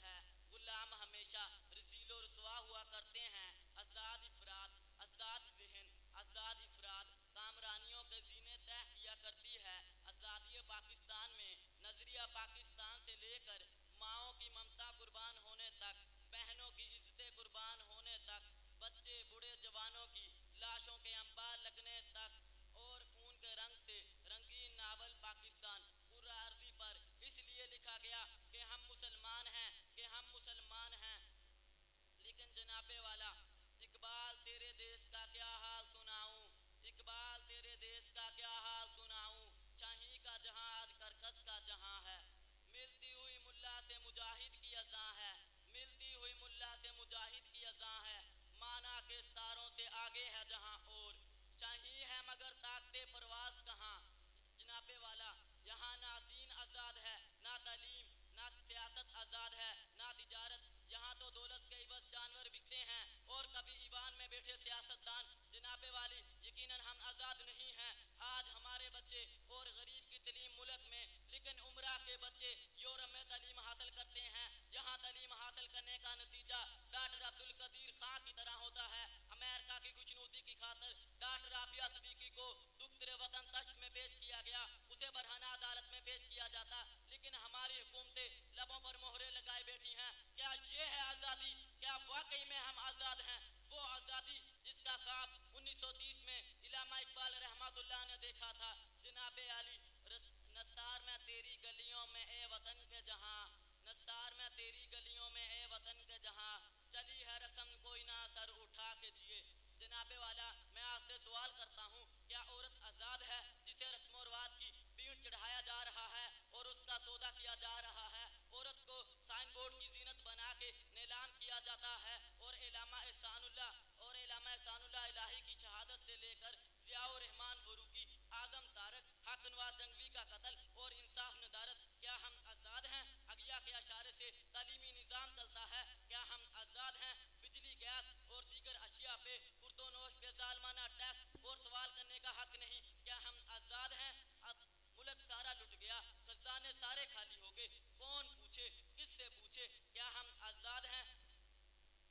ہے غلام ہمیشہ رذیل و رسوا ہوا کرتے ہیں ازداد افراد ازداد ذہن ازداد افراد کامرانیوں کے زینے طے کیا کرتی ہے آزادی پاکستان میں نظریہ پاکستان سے لے کر ماؤں کی ممتا قربان ہونے تک بہنوں کی عزتیں قربان ہونے تک بچے بوڑھے جوانوں کی لاشوں کے انبار لگنے تک اور خون کے رنگ سے رنگین ناول پاکستان پورا عرضی پر اس لیے لکھا گیا کہ ہم مسلمان ہیں کہ ہم مسلمان ہیں لیکن جناب والا اقبال تیرے دیس کا کیا حال سناؤں اقبال تیرے دیس کا کیا حال سناؤں چاہی کا جہاں آج کرکس کا جہاں ہے ملتی ہوئی ملا سے مجاہد کی اذاں ہے ملتی ہوئی ملا سے مجاہد کی اذاں ہے مانا کے ستاروں سے آگے ہے جہاں اور چاہی ہے مگر طاقت پرواز کہاں جناب والا یہاں نہ دین آزاد ہے نہ تعلیم نہ سیاست آزاد ہے نہ تجارت یہاں تو دولت کے عوض جانور بکتے ہیں اور کبھی ایوان میں بیٹھے سیاستدان جناب والی یقیناً ہم آزاد نہیں ہیں آج ہمارے بچے اور غریب کی تعلیم ملک میں لیکن عمرہ کے بچے یورپ میں تعلیم حاصل کرتے ہیں یہاں تعلیم حاصل کرنے کا نتیجہ ڈاکٹر عبدالقدیر خان کی طرح ہوتا ہے امریکہ کی خوشنودی کی خاطر ڈاکٹر عافیہ صدیقی کو دختر وطن تشت میں پیش کیا گیا اسے برہنہ عدالت میں پیش کیا جاتا لیکن ہماری حکومتیں لبوں پر مہرے لگائے بیٹھی ہیں کیا یہ ہے آزادی کیا واقعی میں ہم آزاد ہیں وہ آزادی جس کا خواب 1930 میں علامہ اقبال رحمۃ اللہ نے دیکھا تھا جناب علی نثار میں تیری گلیوں میں اے وطن کے جہاں نثار میں تیری گلیوں میں اے وطن کے جہاں چلی ہے رسم کوئی نہ سر اٹھا کے جیے جناب والا میں آپ سے سوال کرتا ہوں کیا عورت آزاد ہے جسے رسم و رواج کی بینٹ چڑھایا جا رہا ہے اور اس کا سودا کیا جا رہا ہے عورت کو سائن بورڈ کی زینت بنا کے نیلام کیا جاتا ہے اور علامہ احسان اللہ الہی کی شہادت سے لے کر ضیاء الرحمان فاروقی اعظم طارق حق نواز جنگوی کا قتل اور انصاف ندارت کیا ہم آزاد ہیں اگیا کے اشارے سے تعلیمی نظام چلتا ہے کیا ہم آزاد ہیں بجلی گیس اور دیگر اشیاء پہ پرتونوش پہ ظالمانہ ٹیکس اور سوال کرنے کا حق نہیں کیا ہم آزاد ہیں ملک سارا لٹ گیا خزانے سارے خالی ہو گئے کون پوچھے کس سے پوچھے کیا ہم آزاد ہیں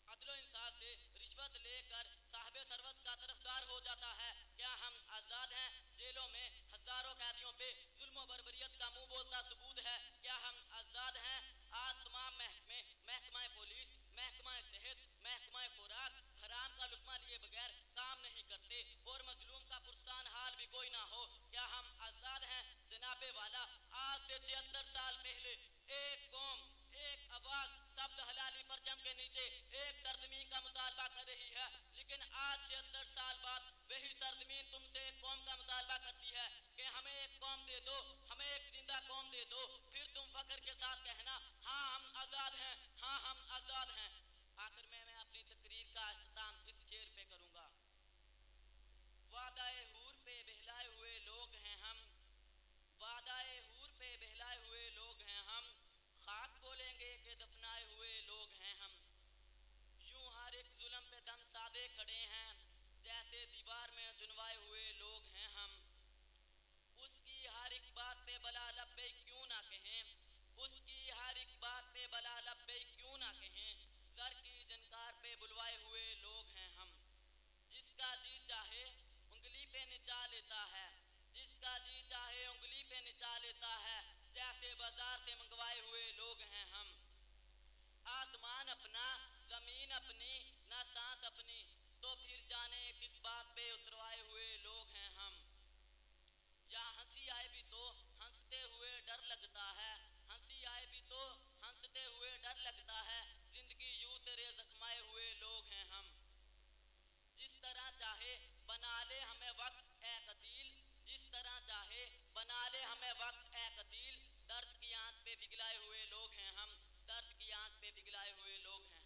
عدل و انصاف سے رشوت لے کر صاحب ثروت کا طرفدار ہو جاتا ہے کیا ہم آزاد ہیں جیلوں میں ہزاروں قیدیوں پہ ظلم و بربریت کا منہ بولتا ثبوت ہے کیا ہم آزاد ہیں آج تمام محکمے محکمہ پولیس محکمہ صحت محکمہ خوراک حرام کا لقمہ لیے بغیر کام نہیں کرتے اور مظلوم کا پرستان حال بھی کوئی نہ ہو کیا ہم آزاد ہیں جناب والا آج سے 76 سال پہلے ایک قوم ایک آواز سبز حلالی پرچم کے نیچے ایک سرزمین کا مطالبہ کر رہی ہے لیکن آج 76 سال بعد وہی سرزمین تم سے ایک قوم کا مطالبہ کرتی ہے کہ ہمیں ایک قوم دے دو ہمیں ایک زندہ قوم دے دو پھر تم فخر کے ساتھ کہنا ہاں ہم آزاد ہیں ہاں ہم آزاد ہیں آخر میں اپنی تقریر کا اختتام اس شعر پہ کروں گا وعدہ حور پہ بہلائے ہوئے لوگ ہیں ہم وعدہ حور پہ بہلائے ہوئے لوگ ہیں ہم خاک بولیں گے کہ دفنائے ہوئے لوگ ہیں ہم یوں ہر ایک ظلم پہ دم سادے کھڑے ہیں جیسے دیوار میں چنوائے ہوئے لوگ ہیں ہم اس کی ہر ایک بات پہ بلا لبیک کیوں نہ کہیں اس کی ہر ایک بات پہ بلا لبیک کیوں نہ کہیں زر کی جنکار پہ بلوائے ہوئے لوگ ہیں ہم جس کا جی چاہے انگلی پہ نچا لیتا ہے جس کا جی چاہے انگلی پہ نچا لیتا ہے جیسے بازار سے منگوائے ہوئے لوگ ہیں ہم آسمان اپنا زمین اپنی نہ سانس اپنی تو پھر جانے کس بات پہ اتروائے ہوئے لوگ ہیں ہم یا ہنسی آئے بھی تو ہنستے ہوئے ڈر لگتا ہے ہنسی آئے بھی تو ہنستے ہوئے ڈر لگتا ہے زندگی یوں تیرے زخمائے ہوئے لوگ ہیں ہم جس طرح چاہے بنا لے ہمیں وقت اے قتیل جس طرح چاہے بنا لے ہمیں وقت اے قتیل درد کی آنچ پہ پگھلائے ہوئے لوگ ہیں ہم درد کی آنچ پہ پگھلائے ہوئے لوگ ہیں